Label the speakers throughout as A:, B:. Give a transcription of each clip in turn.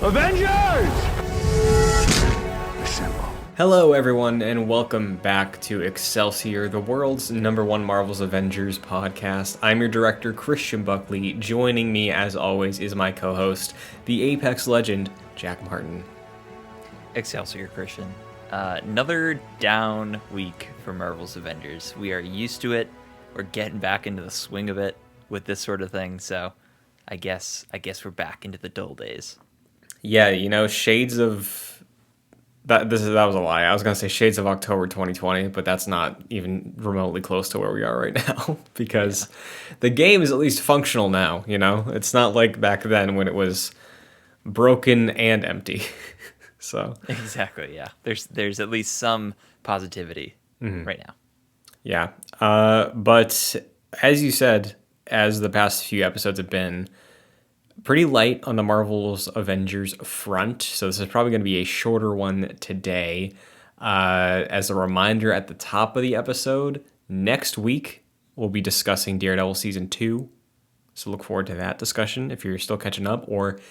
A: Avengers! Assemble.
B: Hello, everyone, and welcome back to Excelsior, the world's #1 Marvel's Avengers podcast. I'm your director, Christian Buckley. Joining me, as always, is my co-host, the Apex legend, Jack Martin.
C: Excelsior, Christian. Another down week for Marvel's Avengers. We are used to it. We're getting back into the swing of it with this sort of thing, so I guess we're back into the dull days.
B: Yeah, shades of... That was a lie. I was going to say shades of October 2020, but that's not even remotely close to where we are right now, because the game is at least functional now, It's not like back then when it was broken and empty. So
C: Exactly, yeah. There's at least some positivity right now.
B: Yeah. But as you said, as the past few episodes have been, pretty light on the Marvel's Avengers front. So this is probably going to be a shorter one today. As a reminder at the top of the episode, next week we'll be discussing Daredevil Season 2. So look forward to that discussion if you're still catching up or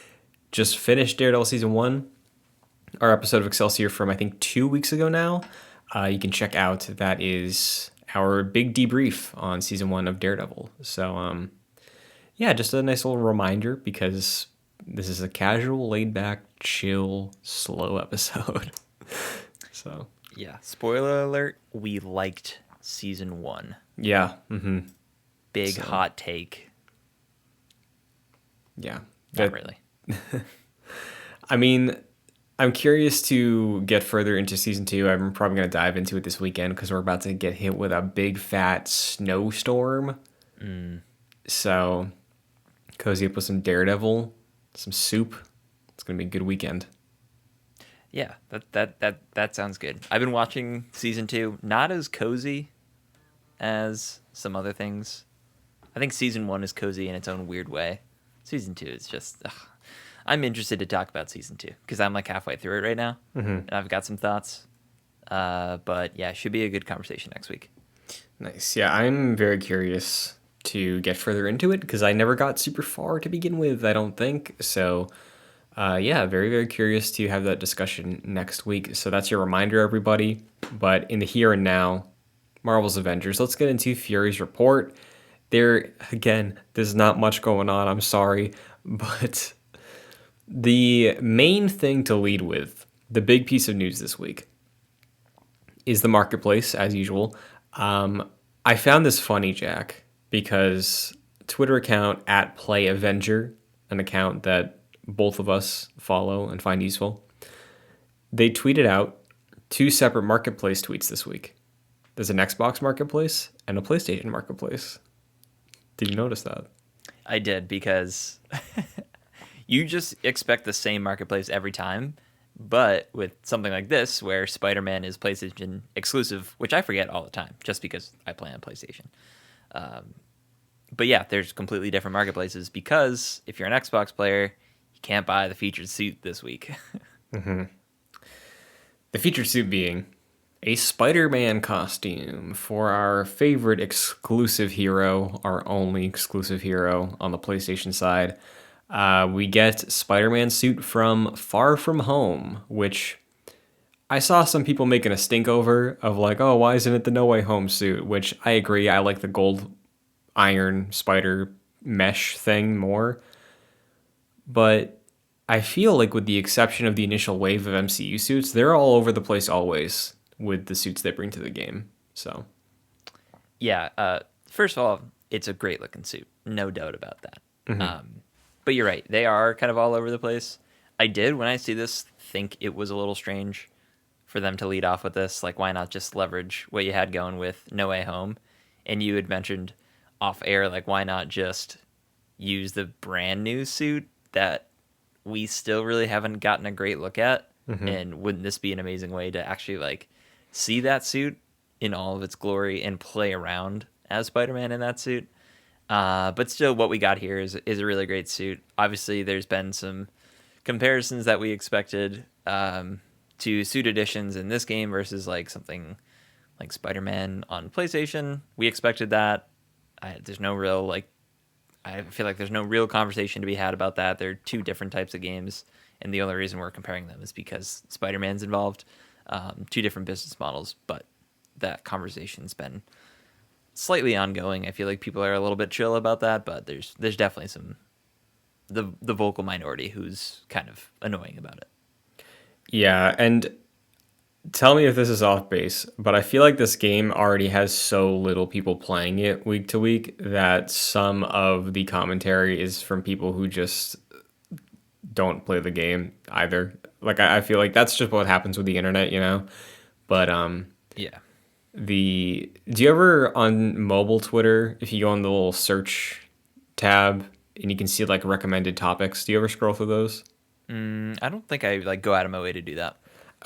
B: just finished Daredevil Season 1. Our episode of Excelsior from, I think, 2 weeks ago now. You can check out. That is our big debrief on Season 1 of Daredevil. So, yeah, just a nice little reminder because this is a casual, laid-back, chill, slow episode. So
C: Yeah, spoiler alert, we liked Season 1.
B: Yeah.
C: Big hot take.
B: Yeah.
C: Not really.
B: I mean, I'm curious to get further into Season 2. I'm probably going to dive into it this weekend because we're about to get hit with a big, fat snowstorm. So, cozy up with some Daredevil, some soup. It's going to be a good weekend.
C: Yeah, that sounds good. I've been watching Season 2, not as cozy as some other things. I think Season 1 is cozy in its own weird way. Season 2 is just... I'm interested to talk about Season 2 because I'm like halfway through it right now, and I've got some thoughts. But yeah, should be a good conversation next week.
B: Nice. Yeah, I'm very curious to get further into it because I never got super far to begin with, I don't think. So, yeah, very, very curious to have that discussion next week. So that's your reminder, everybody. But in the here and now, Marvel's Avengers, let's get into Fury's report. There, again, there's not much going on. I'm sorry. But the main thing to lead with, the big piece of news this week, is the marketplace, as usual. I found this funny, Jack, because Twitter account @PlayAvenger, an account that both of us follow and find useful, they tweeted out 2 separate marketplace tweets this week. There's an Xbox marketplace and a PlayStation marketplace. Did you notice that?
C: I did because you just expect the same marketplace every time. But with something like this, where Spider-Man is PlayStation exclusive, which I forget all the time, just because I play on PlayStation. But yeah, there's completely different marketplaces because if you're an Xbox player, you can't buy the featured suit this week.
B: The featured suit being a Spider-Man costume for our favorite exclusive hero, our only exclusive hero on the PlayStation side. We get Spider-Man suit from Far From Home, which I saw some people making a stink over of like, oh, why isn't it the No Way Home suit? Which I agree, I like the gold iron spider mesh thing more. But I feel like with the exception of the initial wave of MCU suits, they're all over the place always with the suits they bring to the game. So,
C: Yeah, first of all, it's a great looking suit. No doubt about that. But you're right. They are kind of all over the place. I did, when I see this, think it was a little strange for them to lead off with this. Like, why not just leverage what you had going with No Way Home? And you had mentioned off air, like, why not just use the brand new suit that we still really haven't gotten a great look at? And wouldn't this be an amazing way to actually, like, see that suit in all of its glory and play around as Spider-Man in that suit? But still, what we got here is a really great suit. Obviously, there's been some comparisons that we expected to suit editions in this game versus like something like Spider-Man on PlayStation. We expected that. There's no real I feel like there's no real conversation to be had about that. They're two different types of games, and the only reason we're comparing them is because Spider-Man's involved. Two different business models, but that conversation's been slightly ongoing. I feel like people are a little bit chill about that, but there's definitely the vocal minority who's kind of annoying about it.
B: Yeah, and tell me if this is off base, but I feel like this game already has so little people playing it week to week that some of the commentary is from people who just don't play the game either. Like I feel like that's just what happens with the internet, you know. But
C: Yeah.
B: the do you ever on mobile Twitter, if you go on the little search tab and you can see like recommended topics, do you ever scroll through those?
C: I don't think I like go out of my way to do that.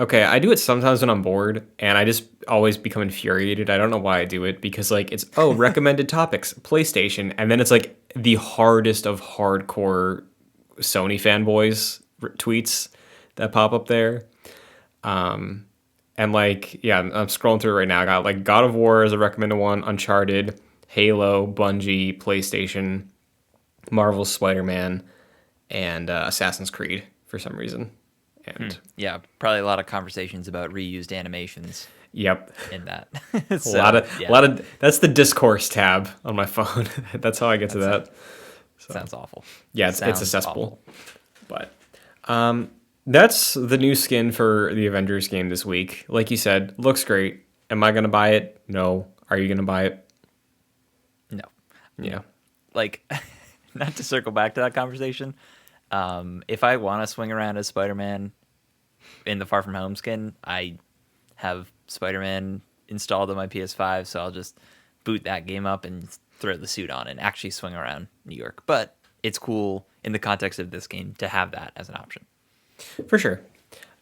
B: Okay, I do it sometimes when I'm bored, and I just always become infuriated. I don't know why I do it because like it's recommended topics, PlayStation, and then it's like the hardest of hardcore Sony fanboys tweets that pop up there. And like yeah, I'm scrolling through it right now. I got like God of War as a recommended one, Uncharted, Halo, Bungie, PlayStation, Marvel, Spider-Man, and Assassin's Creed for some reason. And
C: Yeah, probably a lot of conversations about reused animations
B: yep.
C: in that.
B: A lot of,
C: Yeah,
B: a lot of. That's the discourse tab on my phone. That's how I get to
C: that's
B: that.
C: sounds awful.
B: Yeah, it's a
C: Sounds
B: cesspool.
C: awful.
B: But that's the new skin for the Avengers game this week. Like you said, looks great. Am I gonna buy it? No. Are you gonna buy it?
C: No,
B: Yeah.
C: like not to circle back to that conversation. If I want to swing around as Spider-Man in the Far From Home skin, I have Spider-Man installed on my PS5, so I'll just boot that game up and throw the suit on and actually swing around New York. But it's cool in the context of this game to have that as an option.
B: For sure.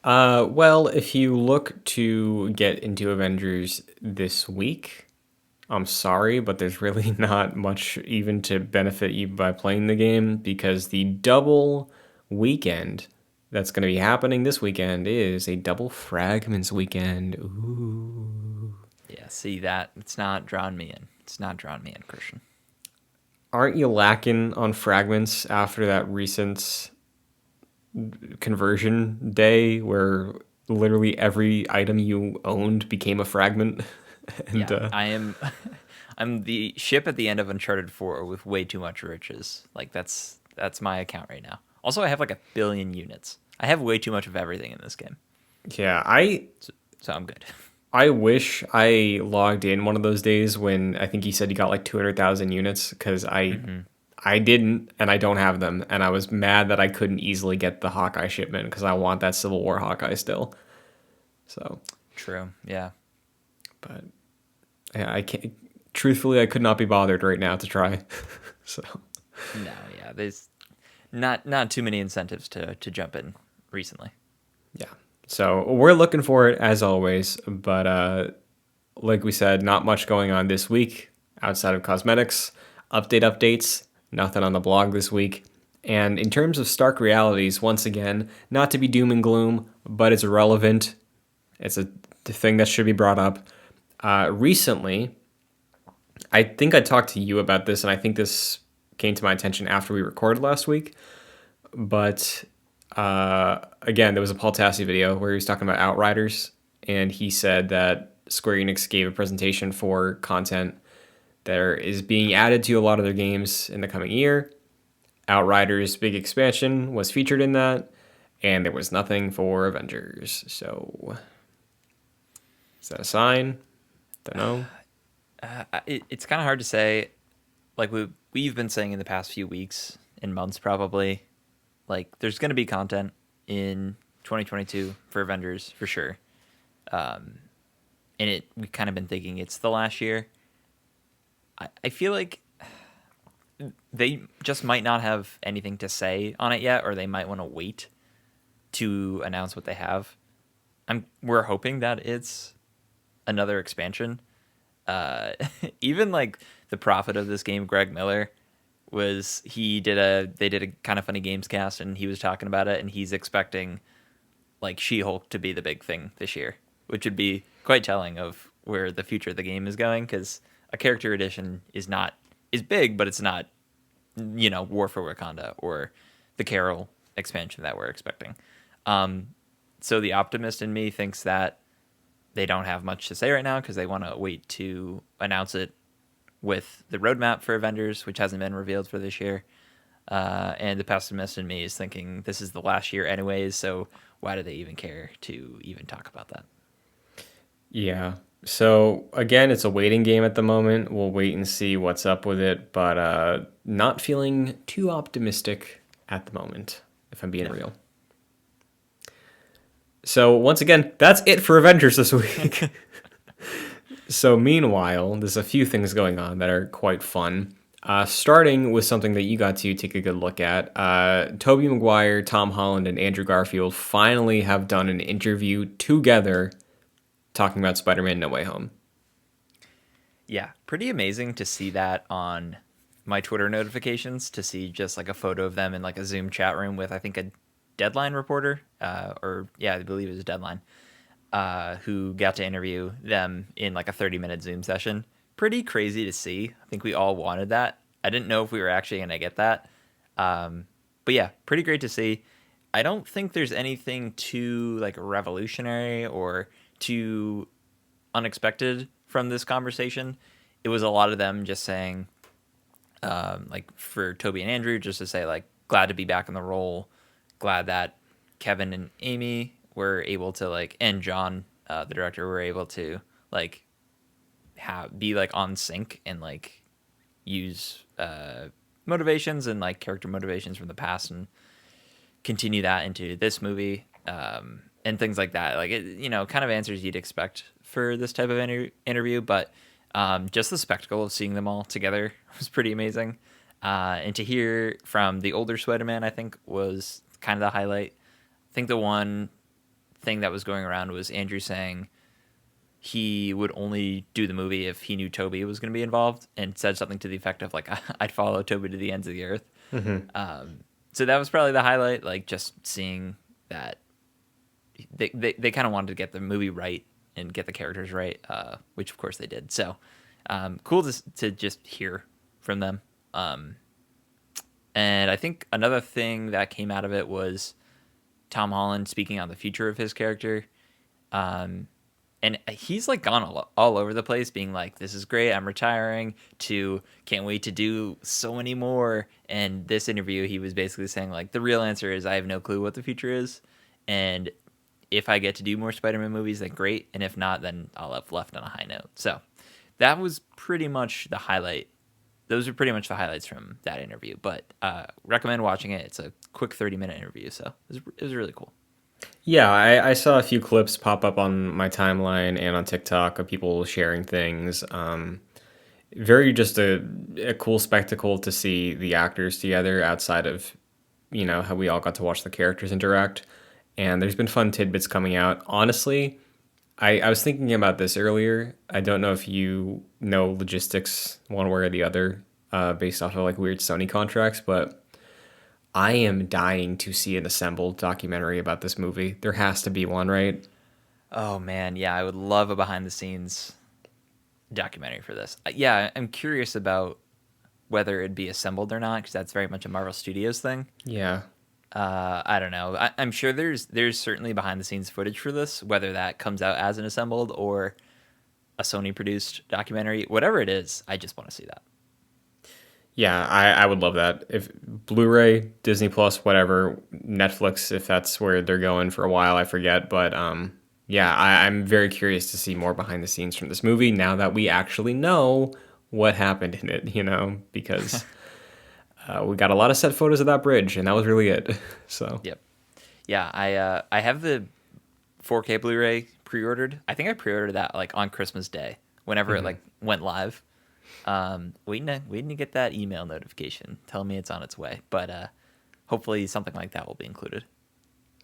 B: Well, if you look to get into Avengers this week, I'm sorry, but there's really not much even to benefit you by playing the game because the double weekend that's going to be happening this weekend is a double Fragments weekend. Ooh.
C: Yeah, see that? It's not drawing me in. It's not drawing me in, Christian.
B: Aren't you lacking on Fragments after that recent conversion day where literally every item you owned became a fragment? and
C: Yeah, I am. I'm the ship at the end of Uncharted 4 with way too much riches. Like that's my account right now. Also, I have like 1 billion units. I have way too much of everything in this game,
B: yeah,
C: so I'm good.
B: I wish I logged in one of those days when I think he said he got like 200,000 units because I didn't and I don't have them and I was mad that I couldn't easily get the Hawkeye shipment because I want that Civil War Hawkeye still. So,
C: True. Yeah.
B: but yeah, I can't. Truthfully, I could not be bothered right now to try. So,
C: No. Yeah. There's not too many incentives to jump in recently.
B: yeah. So we're looking for it as always, but like we said, not much going on this week outside of cosmetics, updates, nothing on the blog this week. And in terms of stark realities, once again, not to be doom and gloom, but it's relevant. It's a thing that should be brought up. Recently, I think I talked to you about this, and I think this came to my attention after we recorded last week. But again, there was a Paul Tassi video where he was talking about Outriders, and he said that Square Enix gave a presentation for content that is being added to a lot of their games in the coming year. Outriders' big expansion was featured in that, and there was nothing for Avengers. So, is that a sign? Don't know.
C: It's kind of hard to say. Like we've been saying in the past few weeks and months, probably. Like there's going to be content in 2022 for Avengers for sure. And we've kind of been thinking it's the last year. I feel like they just might not have anything to say on it yet, or they might want to wait to announce what they have. We're hoping that it's another expansion. Even like the prophet of this game, Greg Miller, they did a kind of funny games cast, and he was talking about it, and he's expecting like She-Hulk to be the big thing this year, which would be quite telling of where the future of the game is going, because a character edition is big, but it's not War for Wakanda or the Carol expansion that we're expecting. So the optimist in me thinks that they don't have much to say right now because they want to wait to announce it with the roadmap for Avengers, which hasn't been revealed for this year. And the pessimist in me is thinking this is the last year anyways, so why do they even care to even talk about that?
B: Yeah. So again, it's a waiting game at the moment. We'll wait and see what's up with it, but not feeling too optimistic at the moment, if I'm being
C: No.
B: real. So once again, that's it for Avengers this week. So meanwhile, there's a few things going on that are quite fun. Starting with something that you got to take a good look at. Tobey Maguire, Tom Holland, and Andrew Garfield finally have done an interview together talking about Spider-Man No Way Home.
C: Yeah, pretty amazing to see that on my Twitter notifications, to see just like a photo of them in like a Zoom chat room with, I think, a Deadline reporter, or yeah, I believe it was Deadline, who got to interview them in like a 30-minute Zoom session. Pretty crazy to see. I think we all wanted that. I didn't know if we were actually going to get that. But yeah, pretty great to see. I don't think there's anything too like revolutionary or too unexpected from this conversation. It was a lot of them just saying, like for Toby and Andrew, just to say like, glad to be back in the role, glad that Kevin and Amy were able to like, and John, the director, were able to like be like on sync and like use motivations and like character motivations from the past and continue that into this movie, and things like that. Like it, kind of answers you'd expect for this type of interview, but just the spectacle of seeing them all together was pretty amazing. And to hear from the older Spider-Man, I think, was kind of the highlight. I think the one thing that was going around was Andrew saying he would only do the movie if he knew Toby was going to be involved, and said something to the effect of like, I'd follow Toby to the ends of the earth. So that was probably the highlight, like just seeing that they kind of wanted to get the movie right and get the characters right, which of course they did. So cool to just hear from them. And I think another thing that came out of it was Tom Holland speaking on the future of his character. And he's like gone all over the place, being like, this is great, I'm retiring, to can't wait to do so many more. And this interview, he was basically saying like, the real answer is I have no clue what the future is. And if I get to do more Spider-Man movies, then great. And if not, then I'll have left on a high note. So that was pretty much the highlight. Those are pretty much the highlights from that interview. But recommend watching it. It's a quick 30-minute interview, so it was really cool.
B: Yeah, I saw a few clips pop up on my timeline and on TikTok of people sharing things. Very just a cool spectacle to see the actors together outside of, how we all got to watch the characters interact. And there's been fun tidbits coming out. Honestly, I was thinking about this earlier. I don't know if you know logistics one way or the other, based off of like weird Sony contracts, but I am dying to see an assembled documentary about this movie. There has to be one, right?
C: Oh man, yeah, I would love a behind the scenes documentary for this. Yeah, I'm curious about whether it'd be assembled or not, because that's very much a Marvel Studios thing.
B: Yeah.
C: I don't know. I'm sure there's certainly behind the scenes footage for this, whether that comes out as an assembled or a Sony produced documentary. Whatever it is, I just want to see that.
B: Yeah, I would love that. If Blu-ray, Disney Plus, whatever, Netflix, if that's where they're going for a while, I forget. But yeah, I'm very curious to see more behind the scenes from this movie now that we actually know what happened in it, because we got a lot of set photos of that bridge, and that was really it. So
C: Yep. Yeah, I have the 4K Blu-ray pre-ordered. I think I pre-ordered that like on Christmas Day, whenever it like went live. Waiting to get that email notification telling me it's on its way. But hopefully something like that will be included.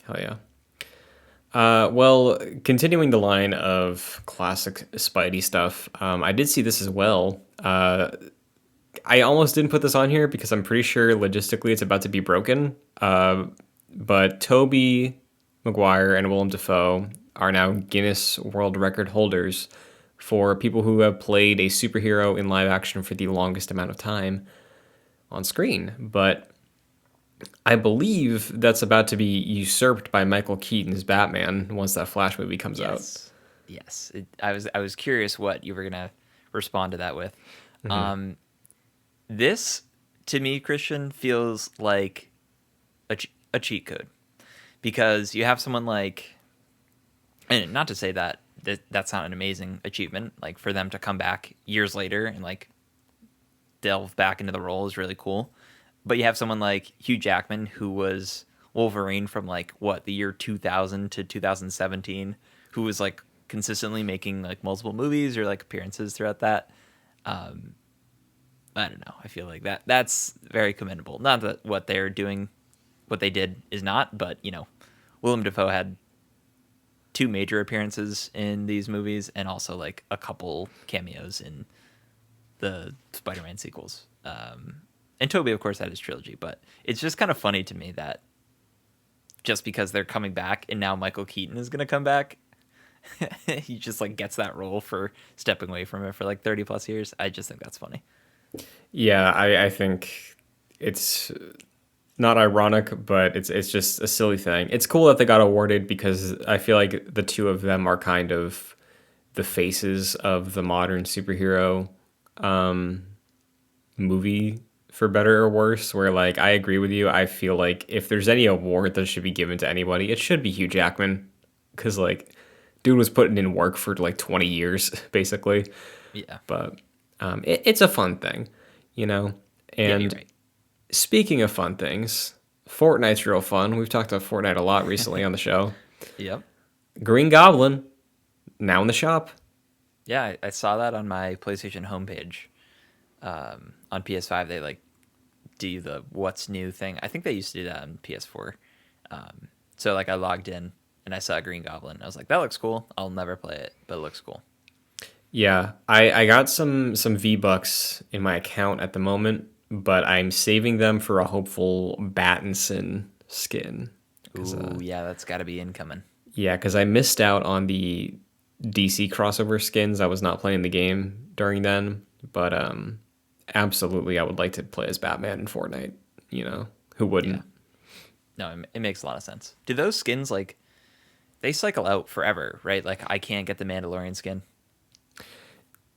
B: hell yeah. Well, continuing the line of classic Spidey stuff, I did see this as well. I almost didn't put this on here because I'm pretty sure logistically it's about to be broken. But Tobey Maguire and Willem Dafoe are now Guinness World Record holders for people who have played a superhero in live action for the longest amount of time. on screen. But I believe that's about to be usurped by Michael Keaton's Batman once that Flash movie comes out.
C: Yes, yes. I was curious what you were gonna respond to that with. Um, this to me, Christian, feels like a cheat code because you have someone like, and not to say that's not an amazing achievement. Like for them to come back years later and like delve back into the role is really cool. But you have someone like Hugh Jackman who was Wolverine from like what the year 2000 to 2017, who was like consistently making like multiple movies or like appearances throughout that. Um, I don't know. I feel like that's very commendable. Not that what they're doing, what they did is not, but you know, Willem Dafoe had two major appearances in these movies and also like a couple cameos in the Spider-Man sequels. And Toby, of course, had his trilogy, but it's just kind of funny to me that just because they're coming back and now Michael Keaton is going to come back, he just like gets that role for stepping away from it for like 30 plus years. I just think that's funny.
B: Yeah, I think it's not ironic, but it's just a silly thing. It's cool that they got awarded because I feel like the two of them are kind of the faces of the modern superhero movie, for better or worse. Where like I agree with you. I feel like if there's any award that should be given to anybody, it should be Hugh Jackman, because like dude was putting in work for like 20 years basically.
C: Yeah.
B: But it's a fun thing, you know.
C: Yeah, you're
B: And
C: right.
B: speaking of fun things, Fortnite's real fun. We've talked about Fortnite a lot recently on the show.
C: Yep.
B: Green Goblin, now in the shop.
C: Yeah, I saw that on my PlayStation homepage. On PS5, they like do the what's new thing. I think they used to do that on PS4. So like I logged in and I saw Green Goblin. I was like, that looks cool. I'll never play it, but it looks cool.
B: Yeah, I got some V-Bucks in my account at the moment, but I'm saving them for a hopeful Battinson skin. 'Cause,
C: Ooh, yeah, that's got to be incoming.
B: yeah, because I missed out on the DC crossover skins. I was not playing the game during then, but absolutely, I would like to play as Batman in Fortnite. You know, who
C: Yeah.
B: wouldn't?
C: No, it makes a lot of sense. Do those skins like they cycle out forever, right? Like I can't get the Mandalorian skin.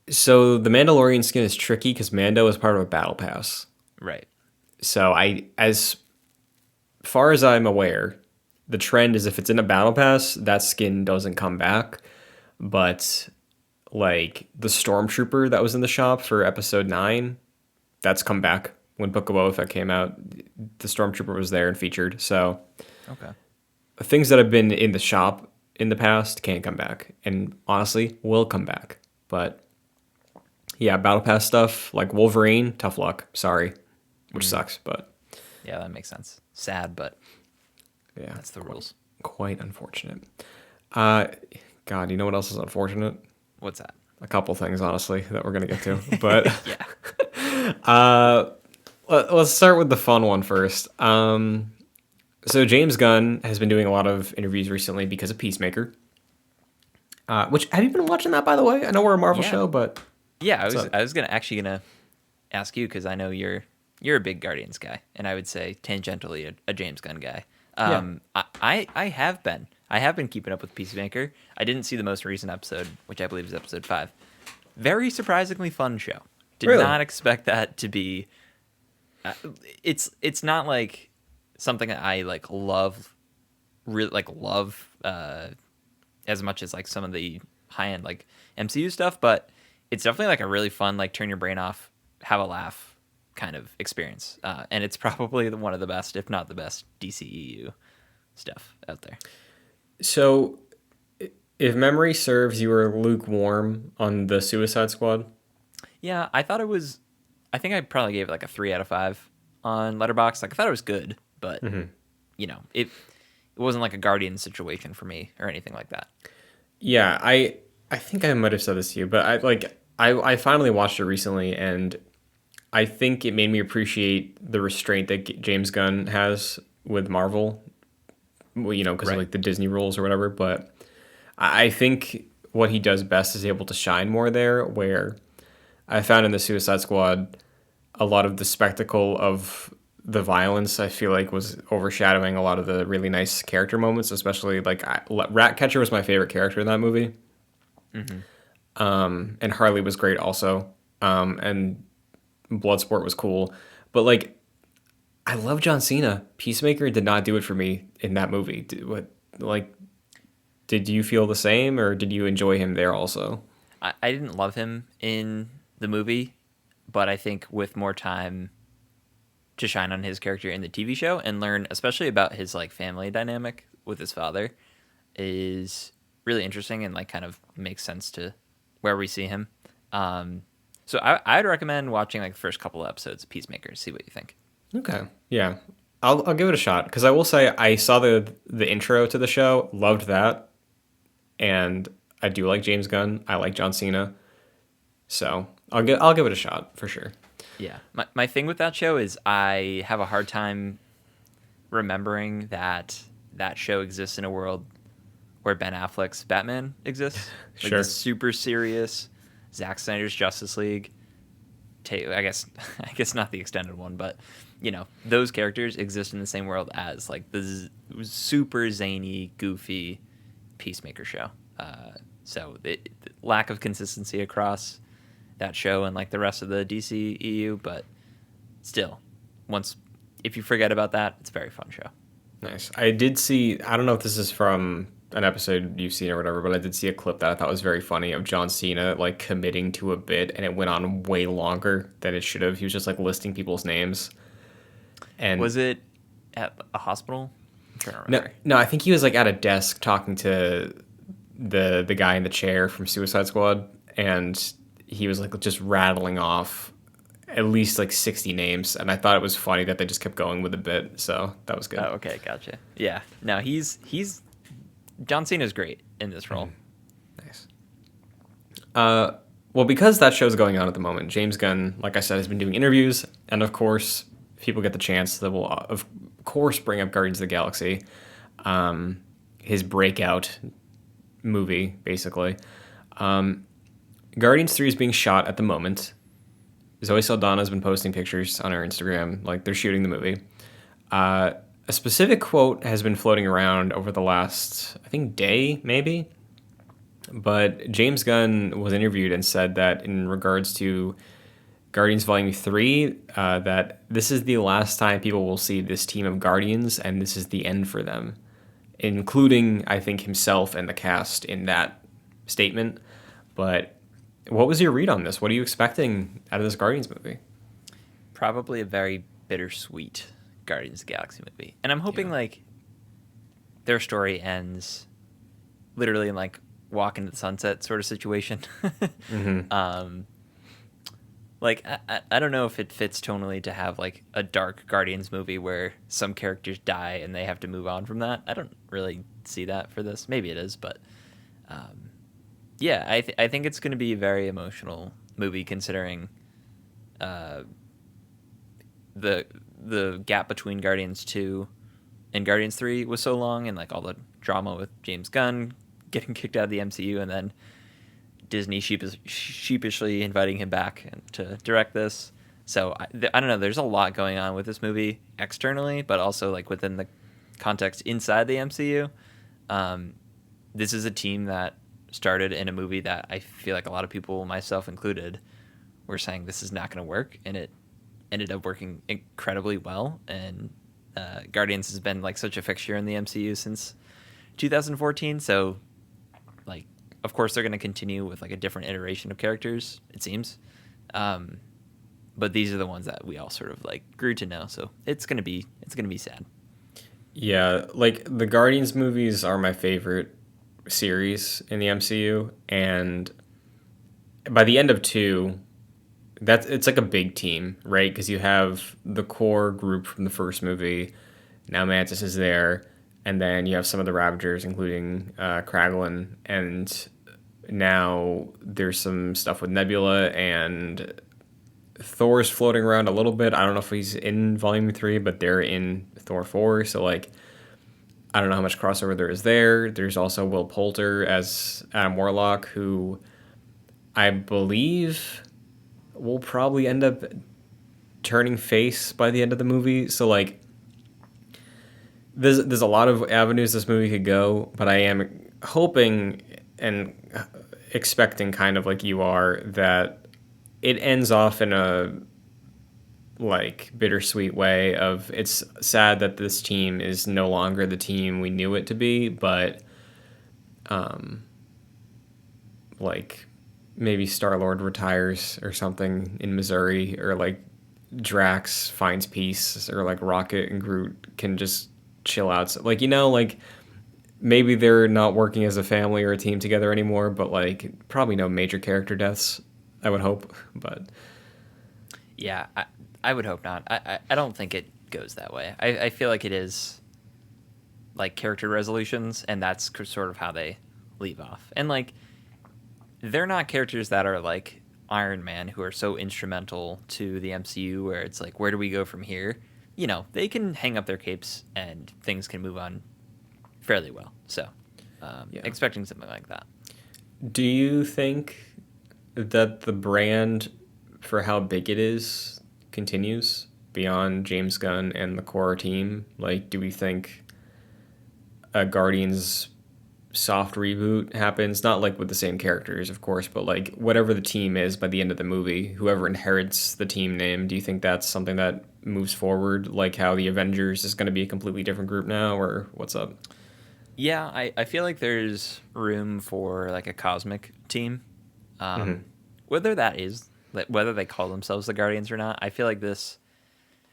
B: So the Mandalorian skin is tricky because Mando is part of a battle pass.
C: Right.
B: So as far as I'm aware, the trend is if it's in a battle pass, that skin doesn't come back. But like the Stormtrooper that was in the shop for episode 9, that's come back. When Book of Boba Fett came out, the Stormtrooper was there and featured. So
C: Okay.
B: things that have been in the shop in the past can't come back, and honestly will come back. But yeah, battle pass stuff like Wolverine, tough luck. Sorry, which sucks, but
C: Yeah, that makes sense. Sad, but
B: yeah,
C: that's the rules.
B: quite unfortunate. Uh, God, you know what else is unfortunate?
C: What's that?
B: A couple things, honestly, that we're gonna get to. But
C: Yeah.
B: let's start with the fun one first. So James Gunn has been doing a lot of interviews recently because of Peacemaker. Which have you been watching that, by the way? I know we're a Marvel
C: Yeah.
B: show, but
C: Yeah,
B: what's up?
C: I was gonna ask you because I know you're a big Guardians guy, and I would say tangentially a James Gunn guy.
B: Yeah.
C: I have been keeping up with Peacemaker. I didn't see the most recent episode, which I believe is episode 5. Very surprisingly fun show. Did
B: Really?
C: not expect that to be. It's not like something that I like love, really like love as much as like some of the high end like MCU stuff, but it's definitely like a really fun like turn your brain off, have a laugh kind of experience, and it's probably one of the best, if not the best, DCEU stuff out there.
B: So if memory serves, you were lukewarm on the Suicide Squad.
C: Yeah, I thought it was. I think I probably gave it like a 3 out of 5 on Letterboxd. Like I thought it was good, but you know, it wasn't like a Guardian situation for me or anything like that.
B: Yeah, I think I might have said this to you, but I finally watched it recently, and I think it made me appreciate the restraint that James Gunn has with Marvel. Well, you know, because of
C: Right.
B: like the Disney rules or whatever. But I think what he does best is able to shine more there. Where I found in the Suicide Squad, a lot of the spectacle of the violence, I feel like, was overshadowing a lot of the really nice character moments, especially like Ratcatcher was my favorite character in that movie.
C: Hmm.
B: And Harley was great also. And Bloodsport was cool. But like, I love John Cena. Peacemaker did not do it for me in that movie. Like, did you feel the same, or did you enjoy him there also?
C: I didn't love him in the movie, but I think with more time to shine on his character in the TV show and learn, especially about his like family dynamic with his father, is really interesting and like kind of makes sense to where we see him. Um, so I'd recommend watching like the first couple of episodes of Peacemaker. See what you think.
B: Okay, yeah, I'll give it a shot because I will say I saw the intro to the show, loved that, and I do like James Gunn. I like John Cena, so I'll give it a shot for sure.
C: Yeah, my thing with that show is I have a hard time remembering that that show exists in a world where Ben Affleck's Batman exists, like
B: Sure.
C: the super serious Zack Snyder's Justice League. I guess I guess not the extended one, but you know those characters exist in the same world as like the super zany, goofy Peacemaker show. So lack of consistency across that show and like the rest of the DCEU, but still, once if you forget about that, it's a very fun show.
B: Nice. I did see, I don't know if this is from an episode you've seen or whatever, but I did see a clip that I thought was very funny of John Cena like committing to a bit and it went on way longer than it should have. He was just like listing people's names. And
C: Was it at a hospital? I'm trying to
B: no,
C: remember.
B: no, I think he was like at a desk talking to the guy in the chair from Suicide Squad, and he was like just rattling off at least like 60 names, and I thought it was funny that they just kept going with the bit, so that was
C: Oh,
B: good.
C: okay, gotcha. Yeah, no, he's John Cena's great in this role.
B: Nice. Well, because that show's going on at the moment, James Gunn, like I said, has been doing interviews, and of course, if people get the chance, they will, of course, bring up Guardians of the Galaxy, his breakout movie, basically. Guardians 3 is being shot at the moment. Zoe Saldana has been posting pictures on her Instagram, like they're shooting the movie. A specific quote has been floating around over the last, I think, day, maybe. But James Gunn was interviewed and said that in regards to Guardians Volume 3, that this is the last time people will see this team of Guardians, and this is the end for them, including, I think, himself and the cast in that statement. But what was your read on this? What are you expecting out of this Guardians movie?
C: Probably a very bittersweet Guardians of the Galaxy movie, and I'm hoping
B: Yeah.
C: like their story ends literally in like walk into the sunset sort of situation.
B: Mm-hmm.
C: um, like I don't know if it fits tonally to have like a dark Guardians movie where some characters die and they have to move on from that. I don't really see that for this. Maybe it is, but um, yeah, I think it's going to be a very emotional movie considering uh, the the gap between Guardians 2 and Guardians 3 was so long, and like all the drama with James Gunn getting kicked out of the MCU, and then Disney sheepishly inviting him back to direct this. So I don't know. There's a lot going on with this movie externally, but also like within the context inside the MCU. This is a team that started in a movie that I feel like a lot of people, myself included, were saying this is not going to work, and it ended up working incredibly well. And Guardians has been like such a fixture in the MCU since 2014. So, like, of course they're going to continue with like a different iteration of characters. It seems, but these are the ones that we all sort of like grew to know. So it's gonna be sad.
B: Yeah, like the Guardians movies are my favorite series in the MCU, and by the end of two, that's it's like a big team, right? Because you have the core group from the first movie. Now Mantis is there, and then you have some of the Ravagers, including Kraglin, and now there's some stuff with Nebula and Thor's floating around a little bit. I don't know if he's in Volume 3, but they're in Thor 4, so like I don't know how much crossover there is there. There's also Will Poulter as Adam Warlock, who I believe will probably end up turning face by the end of the movie. So like, there's a lot of avenues this movie could go, but I am hoping and expecting, kind of like you are, that it ends off in a like bittersweet way of it's sad that this team is no longer the team we knew it to be, but like maybe Star Lord retires or something in Missouri, or like Drax finds peace, or like Rocket and Groot can just chill out. So, like, like maybe they're not working as a family or a team together anymore, but like probably no major character deaths, I would hope. But
C: Yeah, I would hope not. I don't think it goes that way. I feel like it is like character resolutions, and that's sort of how they leave off. And like, they're not characters that are like Iron Man, who are so instrumental to the MCU, where it's like, where do we go from here? They can hang up their capes and things can move on fairly well. So,
B: yeah.
C: expecting something like that.
B: Do you think that the brand for how big it is continues beyond James Gunn and the core team? Like, do we think a Guardians soft reboot happens? Not like with the same characters, of course, but like whatever the team is by the end of the movie, whoever inherits the team name, do you think that's something that moves forward? Like how the Avengers is going to be a completely different group now, or what's up?
C: Yeah, I feel like there's room for like a cosmic team.
B: Mm-hmm.
C: Whether that is, like, whether they call themselves the Guardians or not, I feel like this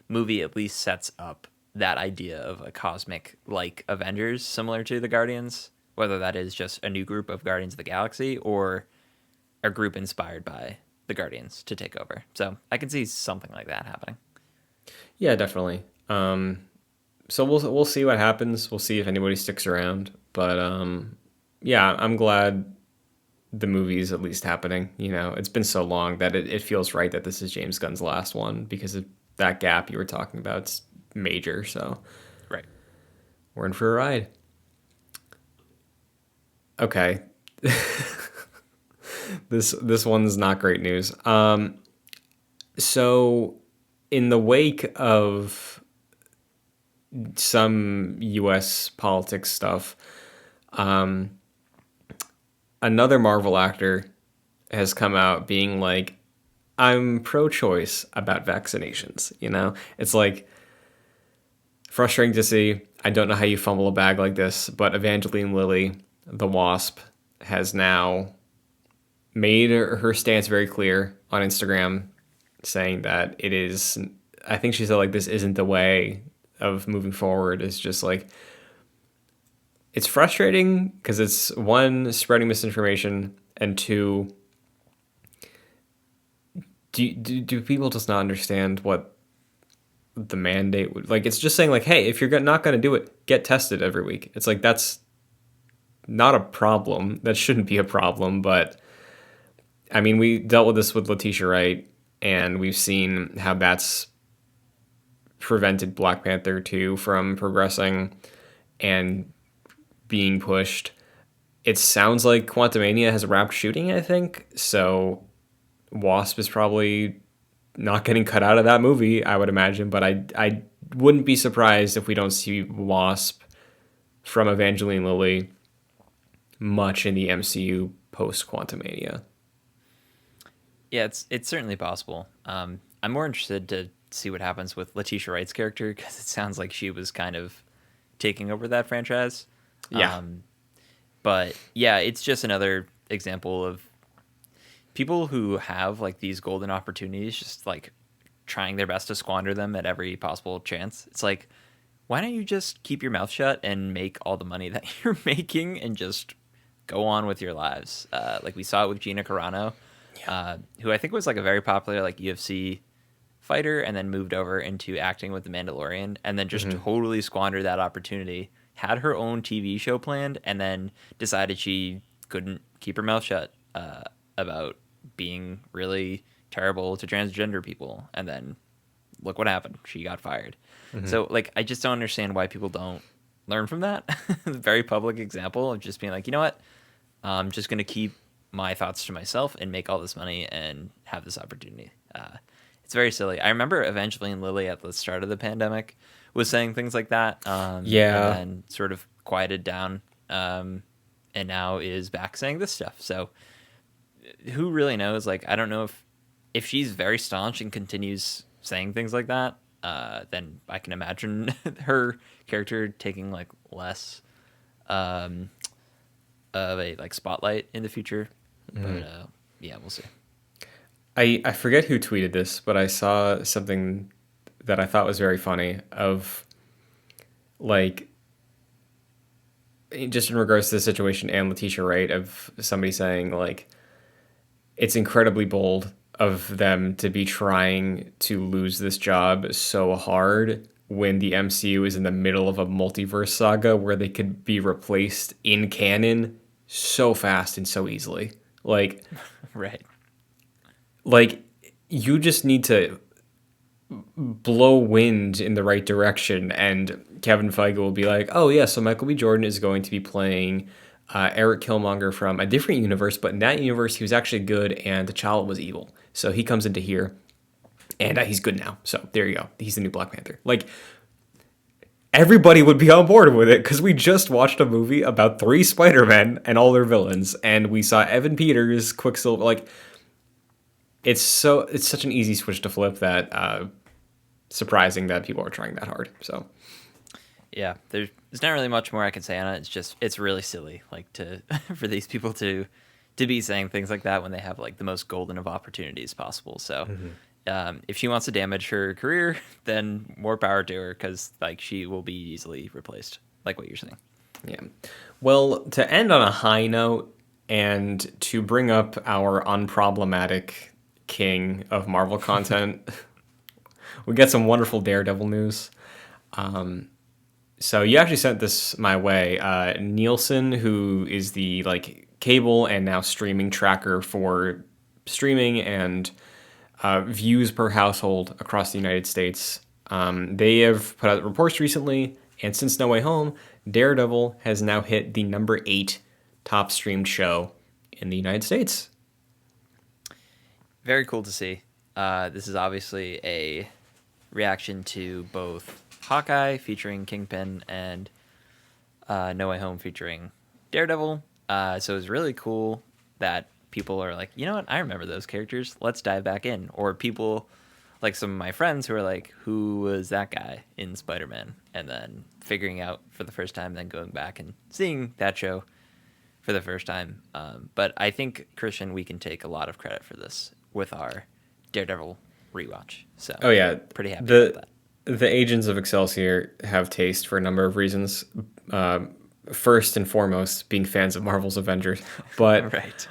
C: movie at least sets up that idea of a cosmic like Avengers, similar to the Guardians. Whether that is just a new group of Guardians of the Galaxy or a group inspired by the Guardians to take over. So I can see something like that happening.
B: Yeah, definitely. So we'll see what happens. We'll see if anybody sticks around. But yeah, I'm glad the movie's at least happening. It's been so long that it feels right that this is James Gunn's last one, because of that gap you were talking about. It's major, so
C: Right.
B: we're in for a ride. Okay. This one's not great news. So in the wake of some US politics stuff, another Marvel actor has come out being like, I'm pro-choice about vaccinations. It's like frustrating to see. I don't know how you fumble a bag like this, but Evangeline Lilly, the Wasp, has now made her stance very clear on Instagram, saying that it is, I think she said, like, this isn't the way of moving forward. It's just like, it's frustrating because it's, one, spreading misinformation, and two, do people just not understand what the mandate would, like? It's just saying like, hey, if you're not going to do it, get tested every week. It's like, that's not a problem. That shouldn't be a problem. But I mean, we dealt with this with Letitia Wright, and we've seen how that's prevented Black Panther 2 from progressing and being pushed. It sounds like Quantumania has wrapped shooting, I think. So Wasp is probably not getting cut out of that movie, I would imagine. But I wouldn't be surprised if we don't see Wasp from Evangeline Lilly much in the MCU post Quantumania.
C: Yeah, it's certainly possible. I'm more interested to see what happens with Letitia Wright's character, because it sounds like she was kind of taking over that franchise.
B: Yeah.
C: But yeah, it's just another example of people who have like these golden opportunities, just like trying their best to squander them at every possible chance. It's like, why don't you just keep your mouth shut and make all the money that you're making and just go on with your lives? Like we saw it with Gina Carano, who I think was like a very popular like UFC fighter, and then moved over into acting with The Mandalorian, and then just totally squandered that opportunity. Had her own TV show planned, and then decided she couldn't keep her mouth shut about being really terrible to transgender people, and then look what happened. She got fired. So like, I just don't understand why people don't learn from that. Very public example of just being like, you know what, I'm just gonna keep my thoughts to myself and make all this money and have this opportunity. It's very silly. I remember Evangeline Lilly at the start of the pandemic was saying things like that, and
B: Yeah.
C: then sort of quieted down, and now is back saying this stuff. So who really knows? Like, I don't know if she's very staunch and continues saying things like that, then I can imagine her character taking like less um, of a like spotlight in the future. But yeah, we'll see.
B: I forget who tweeted this, but I saw something that I thought was very funny of like just in regards to the situation and Letitia Wright of somebody saying like it's incredibly bold of them to be trying to lose this job so hard when the MCU is in the middle of a multiverse saga where they could be replaced in canon so fast and so easily. Like
C: Right.
B: like you just need to blow wind in the right direction, and Kevin Feige will be like, "Oh yeah, so Michael B. Jordan is going to be playing Eric Killmonger from a different universe, but in that universe he was actually good, and T'Challa was evil. So he comes into here, and he's good now. So there you go. He's the new Black Panther." Like everybody would be on board with it because we just watched a movie about 3 Spider-Men and all their villains, and we saw Evan Peters, Quicksilver. Like it's such an easy switch to flip that surprising that people are trying that hard. So
C: Yeah, there's not really much more I can say on it. It's really silly, like to for these people to be saying things like that when they have like the most golden of opportunities possible. So, if she wants to damage her career, then more power to her, because like she will be easily replaced, like what you're saying.
B: yeah. Well, to end on a high note and to bring up our unproblematic king of Marvel content, we get some wonderful Daredevil news. So you actually sent this my way. Nielsen, who is the like cable and now streaming tracker for streaming and views per household across the United States, they have put out reports recently, and since No Way Home, Daredevil has now hit the number 8 top streamed show in the United States.
C: Very cool to see. This is obviously a reaction to both Hawkeye featuring Kingpin and No Way Home featuring Daredevil. So it's really cool that people are like, you know what, I remember those characters. Let's dive back in. Or people like some of my friends who are like, who was that guy in Spider-Man? And then figuring out for the first time, then going back and seeing that show for the first time. But I think, Christian, we can take a lot of credit for this with our Daredevil rewatch. So
B: Oh yeah,
C: pretty happy
B: the
C: about that.
B: the agents of Excelsior have taste for a number of reasons. First and foremost, being fans of Marvel's Avengers, but
C: Right.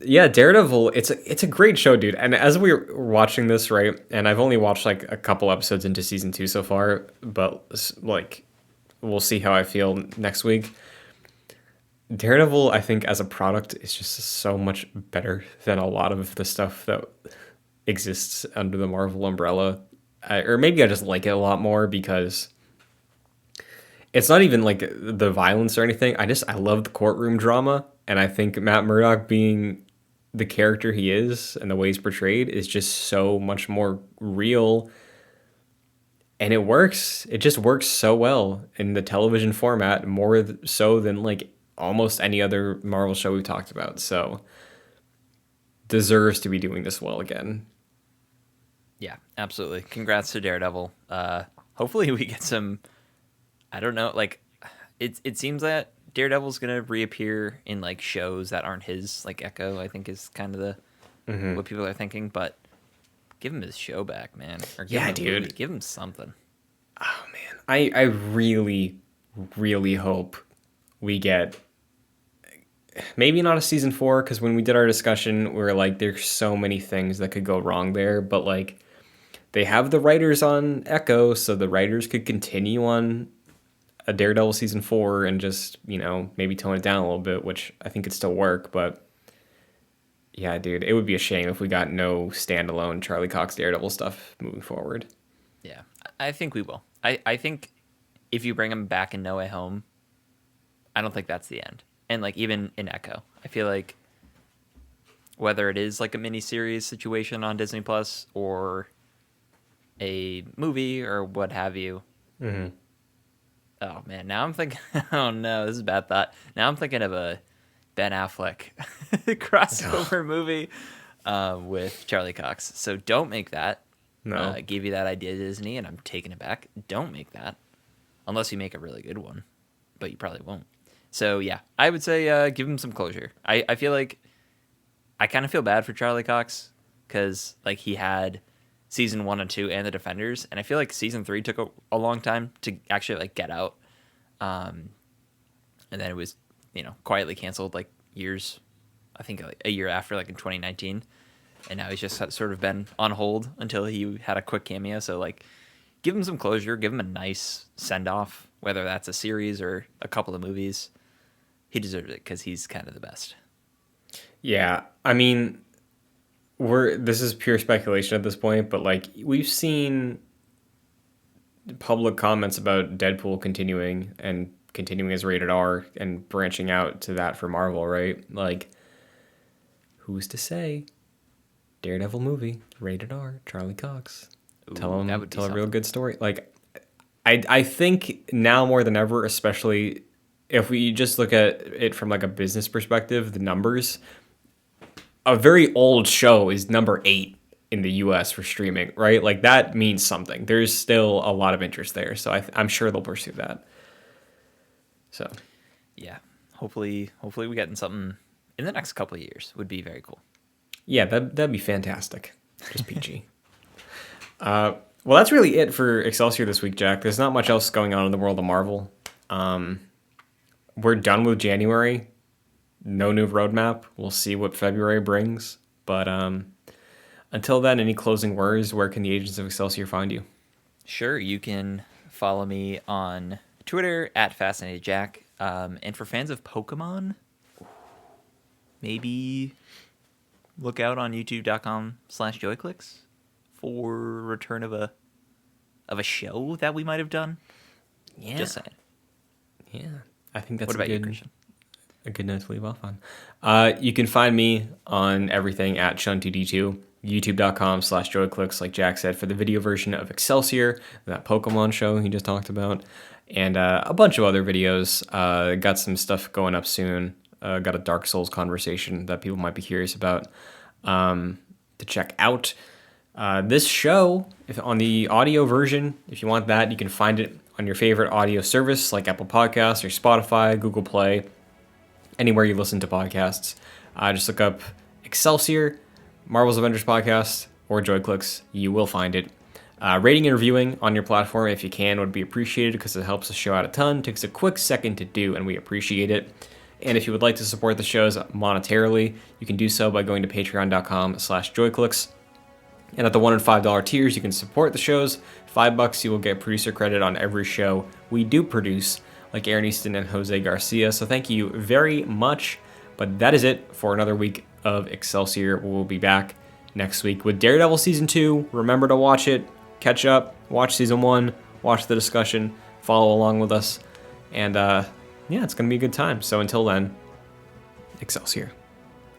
B: yeah, Daredevil. It's a great show, dude. And as we were watching this, right, and I've only watched like a couple episodes into season 2 so far, but like we'll see how I feel next week. Daredevil, I think, as a product, is just so much better than a lot of the stuff that exists under the Marvel umbrella. Or maybe I just like it a lot more because it's not even like the violence or anything. I love the courtroom drama, and I think Matt Murdock being the character he is and the way he's portrayed is just so much more real, and it works. It just works so well in the television format, more so than like almost any other Marvel show we've talked about. So deserves to be doing this well again.
C: Yeah, absolutely. Congrats to Daredevil. Hopefully we get some. I don't know. Like, it seems that Daredevil's gonna reappear in like shows that aren't his. Like Echo, I think is kind of the what people are thinking. But give him his show back, man. Or give
B: Yeah,
C: him a movie.
B: dude.
C: Give him something.
B: Oh man, I really really hope we get maybe not a season 4 because when we did our discussion, we were like, there's so many things that could go wrong there, but like they have the writers on Echo, so the writers could continue on a Daredevil season 4 and just, maybe tone it down a little bit, which I think could still work. But yeah, dude, it would be a shame if we got no standalone Charlie Cox Daredevil stuff moving forward.
C: Yeah, I think we will. I think if you bring him back in No Way Home, I don't think that's the end. And like even in Echo, I feel like whether it is like a miniseries situation on Disney Plus or a movie or what have you. Oh man, now I'm thinking. Oh no, this is a bad thought. Now I'm thinking of a Ben Affleck crossover movie with Charlie Cox. So don't make that.
B: No.
C: I gave you that idea, Disney, and I'm taking it back. Don't make that, unless you make a really good one, but you probably won't. So yeah, I would say give him some closure. I feel like I kind of feel bad for Charlie Cox because like he had season 1 and 2 and the Defenders, and I feel like season 3 took a long time to actually like get out, and then it was quietly canceled like years, I think like a year after, like in 2019, and now he's just sort of been on hold until he had a quick cameo. So like, give him some closure, give him a nice send off, whether that's a series or a couple of movies. He deserves it because he's kind of the best.
B: Yeah, I mean, this is pure speculation at this point, but like we've seen public comments about Deadpool continuing as rated R and branching out to that for Marvel, right? Like, who's to say? Daredevil movie, rated R, Charlie Cox.
C: Ooh,
B: Tell
C: that would be
B: a real
C: something.
B: good story. Like, I think now more than ever, especially if we just look at it from like a business perspective, the numbers. A very old show is number 8 in the U.S. for streaming, right? Like that means something. There's still a lot of interest there, so I'm sure they'll pursue that. So,
C: Yeah, hopefully we get in something in the next couple of years. Would be very cool.
B: yeah, that'd be fantastic. Just PG. Well, that's really it for Excelsior this week, Jack. There's not much else going on in the world of Marvel. We're done with January. No new roadmap. We'll see what February brings. But until then, any closing words? Where can the agents of Excelsior find you?
C: Sure, you can follow me on Twitter at FascinatedJack. And for fans of Pokemon, maybe look out on youtube.com/joyclicks for return of a show that we might have done.
B: Yeah.
C: Just saying.
B: Yeah. I think that's
C: What about you, Christian?
B: a good note to leave off on. You can find me on everything at Shun2D2, youtube.com/joyclicks, like Jack said, for the video version of Excelsior, that Pokemon show he just talked about, and a bunch of other videos. Got some stuff going up soon. Got a Dark Souls conversation that people might be curious about to check out. This show, if on the audio version, if you want that, you can find it on your favorite audio service like Apple Podcasts or Spotify, Google Play, anywhere you listen to podcasts. Just look up Excelsior, Marvel's Avengers Podcast, or JoyClicks. You will find it. Rating and reviewing on your platform, if you can, would be appreciated because it helps the show out a ton. Takes a quick second to do, and we appreciate it. And if you would like to support the shows monetarily, you can do so by going to patreon.com/joyclicks. And at the $1 and $5 tiers, you can support the shows. $5, you will get producer credit on every show we do produce, like Aaron Easton and Jose Garcia. So thank you very much. But that is it for another week of Excelsior. We'll be back next week with Daredevil Season 2. Remember to watch it, catch up, watch Season 1, watch the discussion, follow along with us. And yeah, it's going to be a good time. So until then, Excelsior.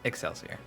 C: Excelsior.